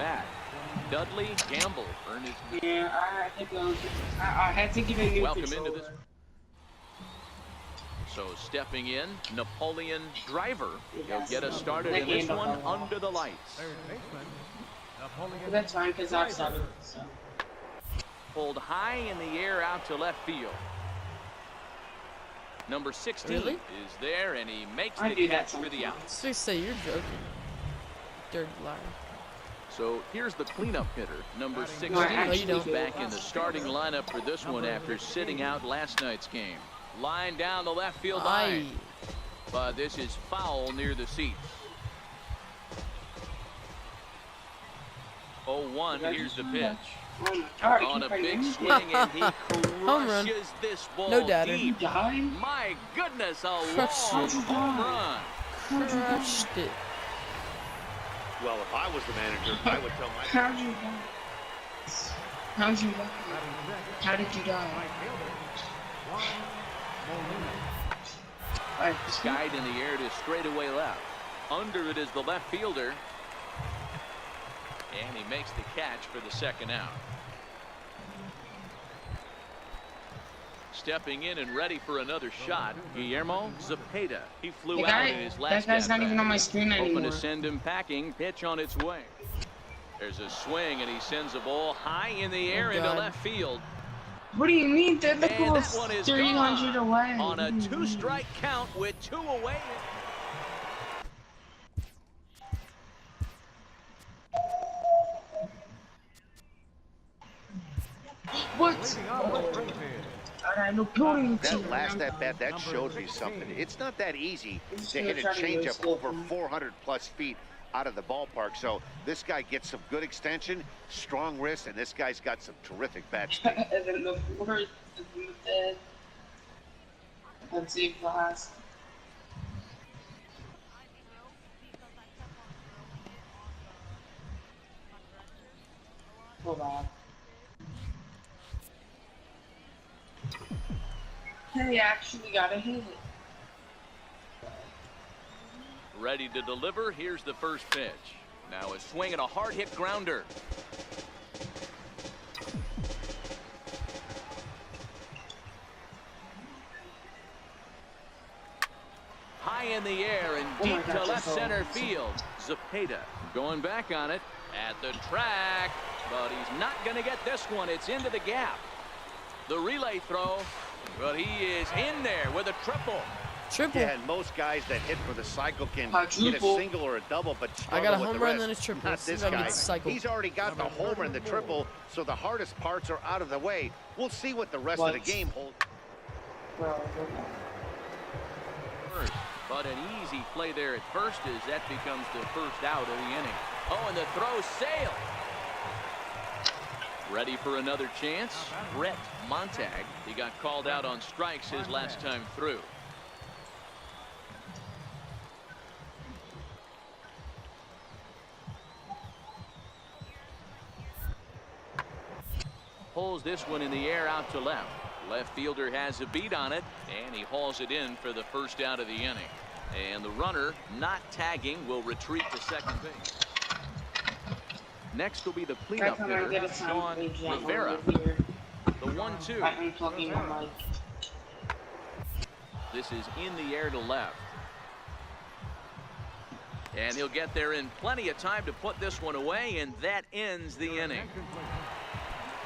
bat. Dudley Gamble earned his... Yeah, I had to get a new Welcome controller. into this. So stepping in, Napoleon Driver. He'll get us started in this one under the lights. But that's fine because I've started. So. Pulled high in the air out to left field. Number 16 Really? is there, and he makes I the do that catch for the out. Just say you're joking. Dirty liar. So here's the cleanup hitter, number 16. No, you don't. He's back in the starting lineup for this one after sitting out last night's game. Line down the left field line. But this is foul near the seats. 0-1, here's the pitch. On a big swing, and he crushes this ball No data. deep. My goodness, a long home run. Crushed it. Well, if I was the manager, I would tell my... How'd you die? How'd you die? How did you die? Skied in the air to straightaway left. Under it is the left fielder. And he makes the catch for the second out. Stepping in and ready for another shot, Guillermo Zepeda. He flew out in his last that guy's not even on my at-bat. screen anymore. Hoping to send him packing. Pitch on its way. There's a swing, and he sends a ball high in the air into left field. What do you mean? The And was that one is 300 gone away. on a two-strike count with 2 away. What? That last at-bat, that showed me something. It's not that easy to hit a changeup over 400 plus feet out of the ballpark. So this guy gets some good extension, strong wrist, and this guy's got some terrific bat speed. And then the fourth is dead. Let's see last. Hold on. Hey, actually got a hit. Ready to deliver. Here's the first pitch. Now a swing and a hard hit grounder. High in the air and deep to left center field. Zepeda going back on it at the track, but he's not going to get this one. It's into the gap. The relay throw, but he is in there with a triple. Triple. Yeah, and most guys that hit for the cycle can hit a single or a double, but I got a struggle with home the run rest. then a triple. Not this Gotta guy. get the cycle. He's already got the homer and the triple, so the hardest parts are out of the way. We'll see what the rest of the game holds. First, but an easy play there at first as that becomes the first out of the inning. Oh, and the throw sailed. Ready for another chance? Brett Montag. He got called out on strikes his last time through. Pulls this one in the air out to left. Left fielder has a beat on it, and he hauls it in for the first out of the inning. And the runner, not tagging, will retreat to second base. Next will be the cleanup hitter, Sean Rivera. The 1-2. This is in the air to left. And he'll get there in plenty of time to put this one away, and that ends the inning.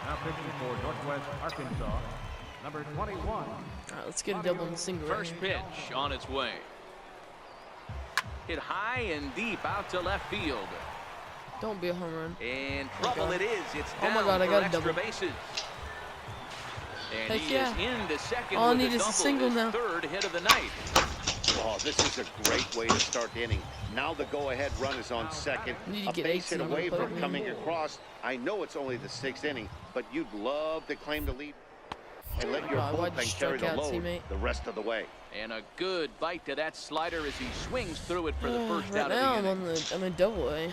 Now pitching for Northwest Arkansas, number 21. All right, let's get a double and single. First pitch on its way. Hit high and deep out to left field. Don't be a home run. And trouble it is. It's down my God, I for got a extra double. bases. And Heck he yeah. is into second All I with need a is a double, single his now. third hit of the night. Oh, this is a great way to start the inning. Now the go-ahead run is on second. Need to A get base hit 18 away on the from plate, coming man. across. I know it's only the 6th inning, but you'd love to claim the lead and let your why'd you bullpen carry strike the out, load teammate? the rest of the way. And a good bite to that slider as he swings through it for the first Right out now of the inning. I'm in double A.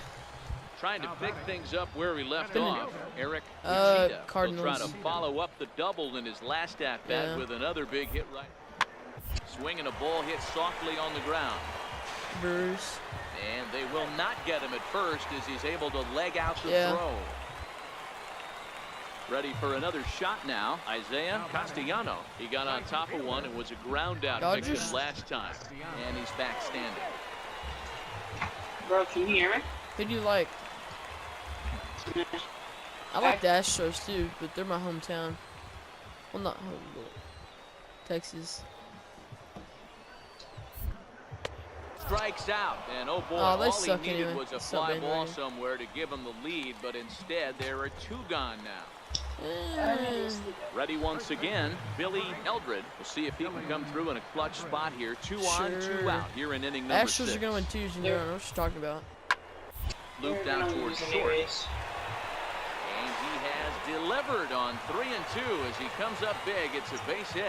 Trying to pick things up where we left off. Eric Cardinals. will try to follow up the double in his last at-bat with another big hit right. Swinging a ball hit softly on the ground. Brewers. And they will not get him at first as he's able to leg out the throw. Ready for another shot now. Isaiah Castellano. He got on top of one and was a ground out victim last time. And he's back standing. Bro, can you hear me? Who do you like? I like the Astros too, but they're my hometown. Well, not home, but Texas. Strikes out, and oh boy, all he needed was a fly ball somewhere to give him the lead, but instead there are two gone now. Ready once again, Billy Eldred. We'll see if he can come through in a clutch spot here. 2 on, 2 out here in inning number 6. Astros are going to win 2-0. What you talking about? Looped down towards short. And he has delivered on 3 and 2 as he comes up big. It's a base hit.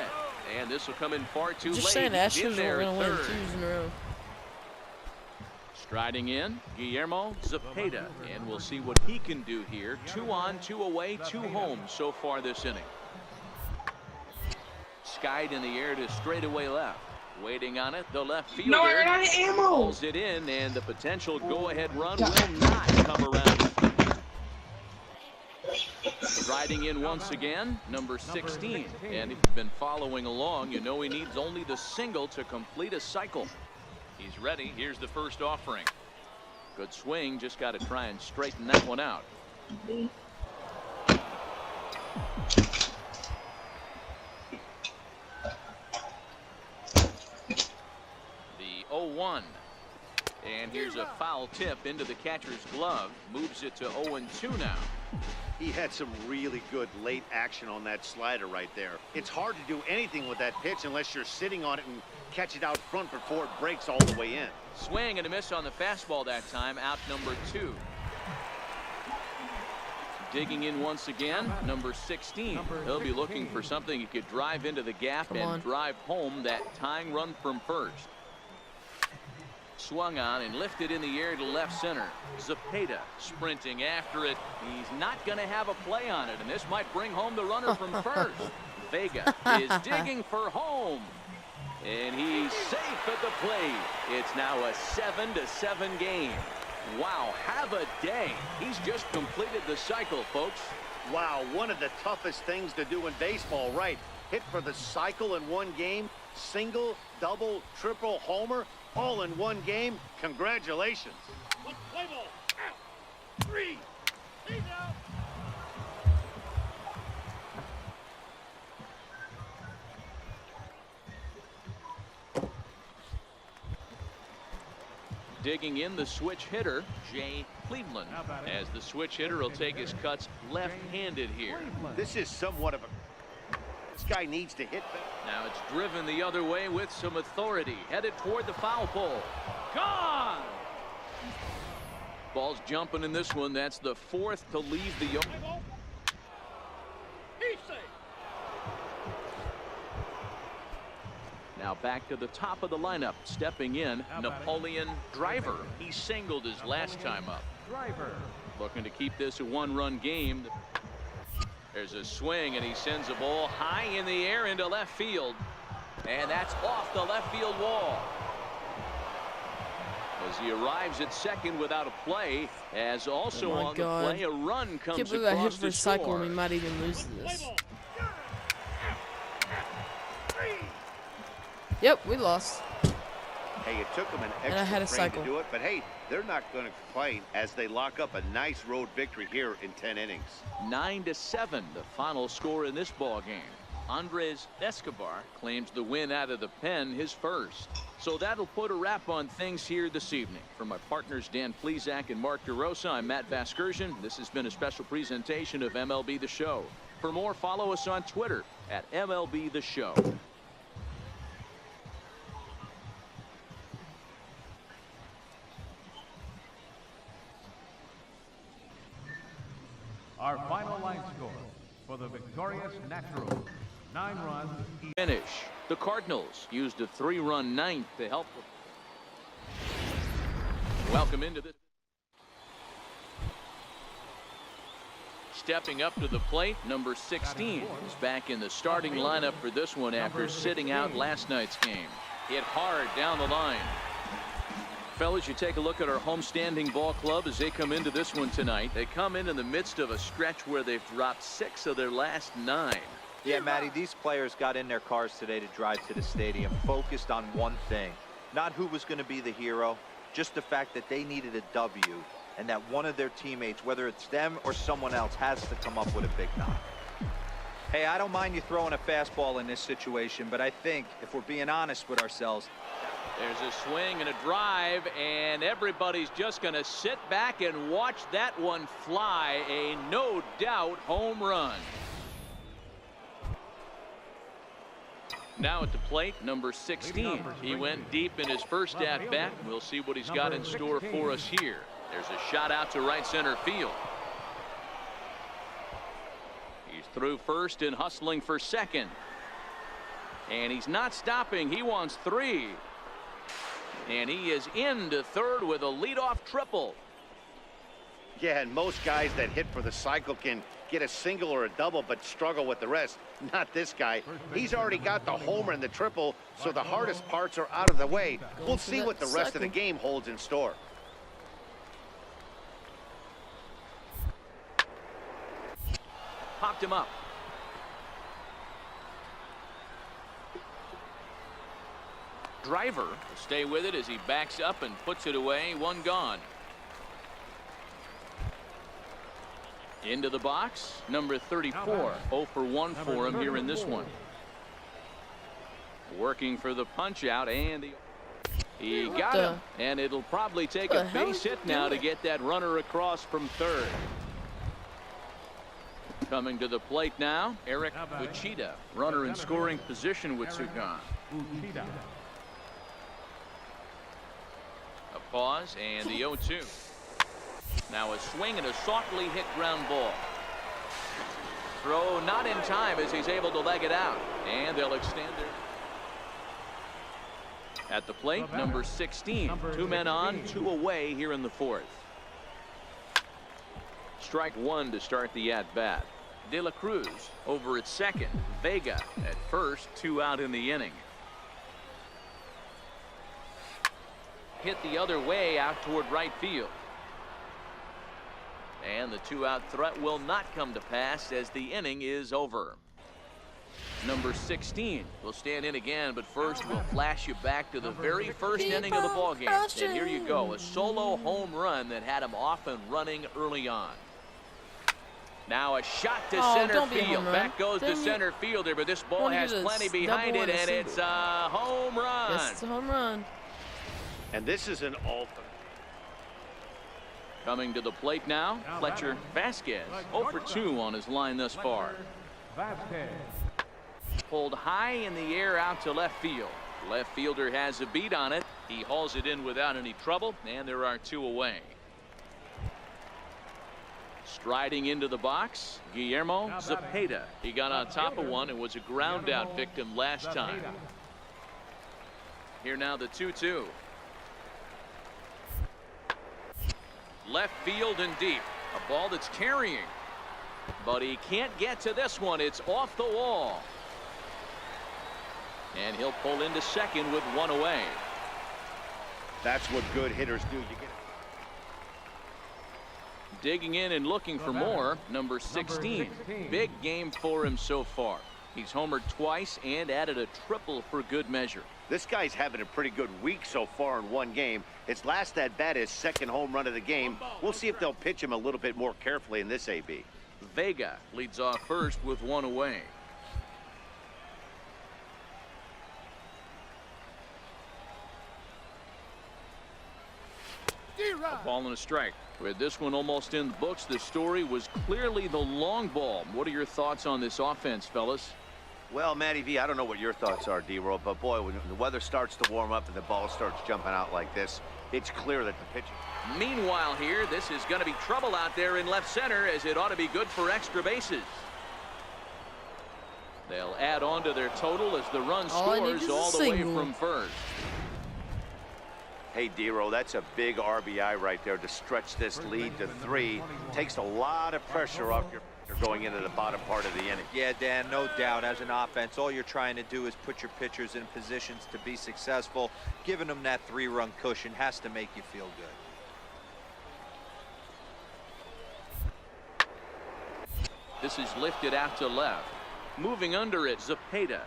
And this will come in far too late. Just saying Astros are going to win third. 2s in a row. Striding in, Guillermo Zepeda, and we'll see what he can do here. 2 on, 2 away, 2 home so far this inning. Skied in the air to straightaway left. Waiting on it, the left fielder. No, I ran out of ammo. Pulls it in, and the potential go-ahead run will not come around. Riding in once again, number 16. And if you've been following along, you know he needs only the single to complete a cycle. He's ready. Here's the first offering. Good swing. Just got to try and straighten that one out. The 0-1. And here's a foul tip into the catcher's glove. Moves it to 0-2 now. He had some really good late action on that slider right there. It's hard to do anything with that pitch unless you're sitting on it and catch it out front before it breaks all the way in. Swing and a miss on the fastball that time. Out number 2. Digging in once again, number 16. He'll be looking for something he could drive into the gap and drive home that tying run from first. Swung on and lifted in the air to left center. Zepeda sprinting after it. He's not going to have a play on it, and this might bring home the runner from first. Vega is digging for home, and he's safe at the plate. It's now a 7-7 game. Wow, have a day. He's just completed the cycle, folks. Wow, one of the toughest things to do in baseball, right? Hit for the cycle in one game, single, double, triple, homer, all in one game. Congratulations. Play ball. Out. 3. He's out. Digging in the switch hitter, Jay Cleveland, as the switch hitter will take his cuts left-handed here. This is somewhat of a... This guy needs to hit back. Now it's driven the other way with some authority. Headed toward the foul pole. Gone! Ball's jumping in this one. That's the 4th to leave the... Now back to the top of the lineup. Stepping in, Napoleon Driver. He singled his last time up. Looking to keep this a 1-run game. There's a swing, and he sends a ball high in the air into left field. And that's off the left field wall. As he arrives at second without a play, as also on the play, a run comes across the cycle, score. we might even lose this. Yep, we lost. Hey, it took them an And I had a extra frame cycle. to do it, but hey, they're not going to complain as they lock up a nice road victory here in 10 innings. 9-7, the final score in this ball game. Andres Escobar claims the win out of the pen, his first. So that'll put a wrap on things here this evening. For my partners Dan Plesac and Mark DeRosa, I'm Matt Vasgersian. This has been a special presentation of MLB The Show. For more, follow us on Twitter at MLB The Show. Our final line score for the victorious Naturals, 9 runs. Finish. The Cardinals used a 3-run ninth to help them. Welcome into this. Stepping up to the plate, number 16 is back in the starting lineup for this one after sitting out last night's game. Hit hard down the line. Fellas, you take a look at our homestanding ball club as they come into this one tonight. They come in the midst of a stretch where they've dropped 6 of their last 9. Yeah, Matty, these players got in their cars today to drive to the stadium focused on one thing. Not who was going to be the hero, just the fact that they needed a W and that one of their teammates, whether it's them or someone else, has to come up with a big knock. Hey, I don't mind you throwing a fastball in this situation, but I think if we're being honest with ourselves, there's a swing and a drive, and everybody's just going to sit back and watch that one fly. A no doubt home run. Now at the plate, number 16. He went deep in his first at bat. We'll see what he's got in store for us here. There's a shot out to right center field. He's through first and hustling for second. And he's not stopping. He wants 3. And he is into third with a leadoff triple. Yeah, and most guys that hit for the cycle can get a single or a double, but struggle with the rest. Not this guy. He's already got the homer and the triple, so the hardest parts are out of the way. We'll see what the rest of the game holds in store. Popped him up. Driver will stay with it as he backs up and puts it away. 1 gone. Into the box, number 34. 0 for 1 for him here in this one. Working for the punch out, and he got him. And it'll probably take a base hit now to get that runner across from third. Coming to the plate now, Eric Uchida, runner in scoring position with Sugan. A pause and the 0-2. Now a swing and a softly hit ground ball. Throw not in time as he's able to leg it out, and they'll extend it. At the plate, number 16. 2 men on, 2 away here in the 4th. Strike 1 to start the at-bat. De La Cruz over at second. Vega at first. 2 out in the inning. Hit the other way out toward right field. And the 2-out threat will not come to pass as the inning is over. Number 16 will stand in again, but first we'll flash you back to the very first inning of the ballgame. And here you go, a solo home run that had him off and running early on. Now a shot to center field. Back goes the center fielder, but this ball has plenty behind it, and it's a home run. Yes, it's a home run. And this is an ultimate. Coming to the plate now, Fletcher Vasquez. 0 for 2 on his line thus far. Pulled high in the air out to left field. Left fielder has a beat on it. He hauls it in without any trouble, and there are 2 away. Striding into the box, Guillermo Zepeda. He got on top of one and was a ground out victim last time. Here now the 2-2. Left field and deep. A ball that's carrying. But he can't get to this one. It's off the wall. And he'll pull into second with 1 away. That's what good hitters do. You get Digging in and looking for more, number 16. Big game for him so far. He's homered twice and added a triple for good measure. This guy's having a pretty good week so far in 1 game. His last at bat is 2nd home run of the game. We'll see if they'll pitch him a little bit more carefully in this AB. Vega leads off first with 1 away. A ball and a strike. With this one almost in the books, the story was clearly the long ball. What are your thoughts on this offense, fellas? Well, Matty V, I don't know what your thoughts are, D-Roll, but boy, when the weather starts to warm up and the ball starts jumping out like this, it's clear that the pitcher. Meanwhile here, this is going to be trouble out there in left center, as it ought to be good for extra bases. They'll add on to their total as the run scores all the way from first. Hey, D-Roll, that's a big RBI right there to stretch this lead to 3. Takes a lot of pressure off your... factor going into the bottom part of the inning. Yeah, Dan, no doubt. As an offense, all you're trying to do is put your pitchers in positions to be successful. Giving them that 3-run cushion has to make you feel good. This is lifted out to left. Moving under it, Zepeda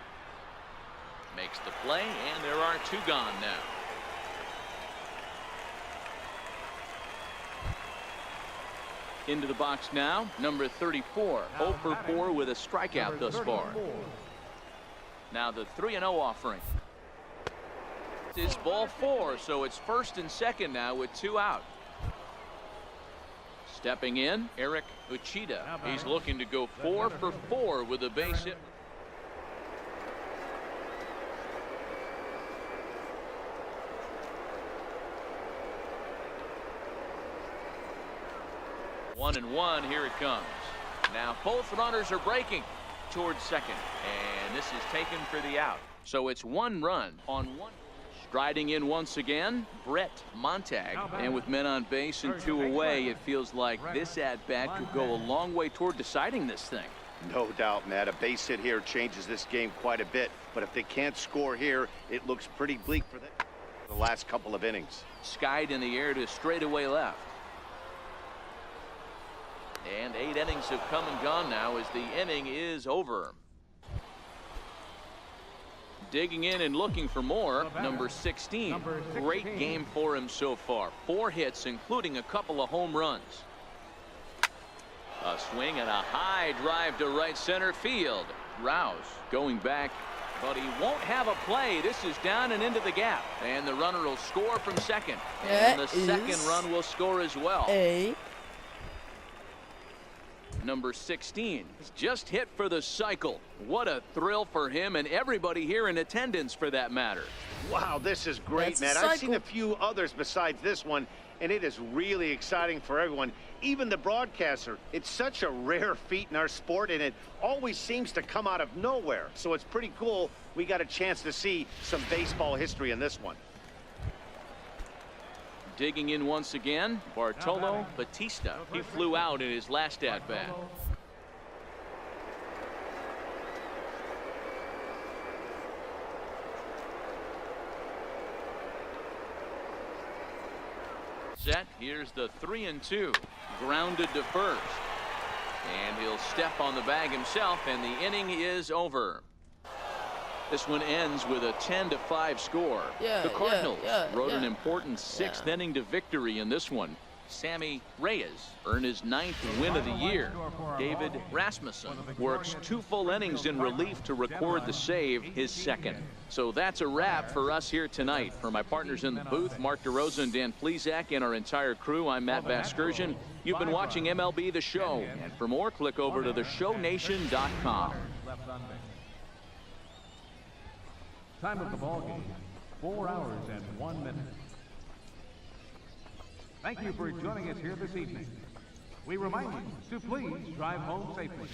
makes the play, and there are 2 gone now. Into the box now, number 34, 0 for 4 with a strikeout thus far. Now the 3-0 offering. It's ball 4, so it's first and second now with 2 out. Stepping in, Eric Uchida. He's looking to go 4 for 4 with a base hit. One and one, here it comes. Now both runners are breaking towards second, and this is taken for the out. So it's 1 run on 1. Striding in once again, Brett Montag, and with men on base and 2 away, it feels like this at-bat could go a long way toward deciding this thing. No doubt, Matt. A base hit here changes this game quite a bit, but if they can't score here, it looks pretty bleak for them the last couple of innings. Skied in the air to straightaway left. And 8 innings have come and gone now as the inning is over. Digging in and looking for more, number 16. Great game for him so far. 4 hits, including a couple of home runs. A swing and a high drive to right center field. Rouse going back, but he won't have a play. This is down and into the gap. And the runner will score from second. And the second run will score as well. Number 16 just hit for the cycle. What a thrill for him and everybody here in attendance for that matter. Wow, this is great, man. I've seen a few others besides this one, and it is really exciting for everyone, even the broadcaster. It's such a rare feat in our sport, and it always seems to come out of nowhere. So it's pretty cool we got a chance to see some baseball history in this one. Digging in once again, Bartolo Batista. He flew out in his last at-bat. Set. Here's the 3-2. Grounded to first. And he'll step on the bag himself, and the inning is over. This one ends with a 10-5 score. The Cardinals wrote an important 6th inning to victory in this one. Sammy Reyes earned his 9th win of the year. David Rasmussen works 2 full innings in relief to record the save, his 2nd. So that's a wrap for us here tonight. For my partners in the booth, Mark DeRosa and Dan Plesac, and our entire crew, I'm Matt Vasgersian. You've been watching MLB The Show. And for more, click over to theshownation.com. Time of the ball game, 4 hours and 1 minute. Thank you for joining us here this evening. We remind you to please drive home safely.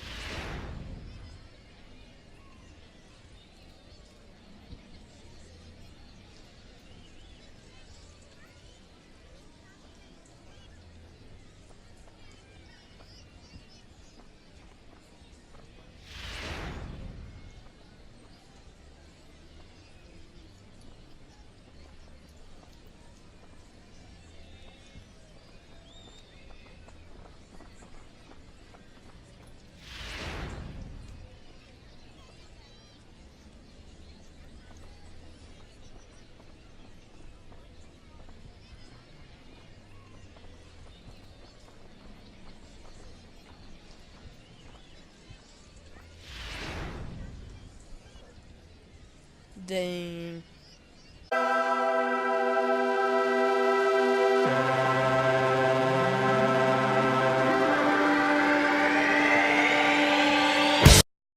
Dang.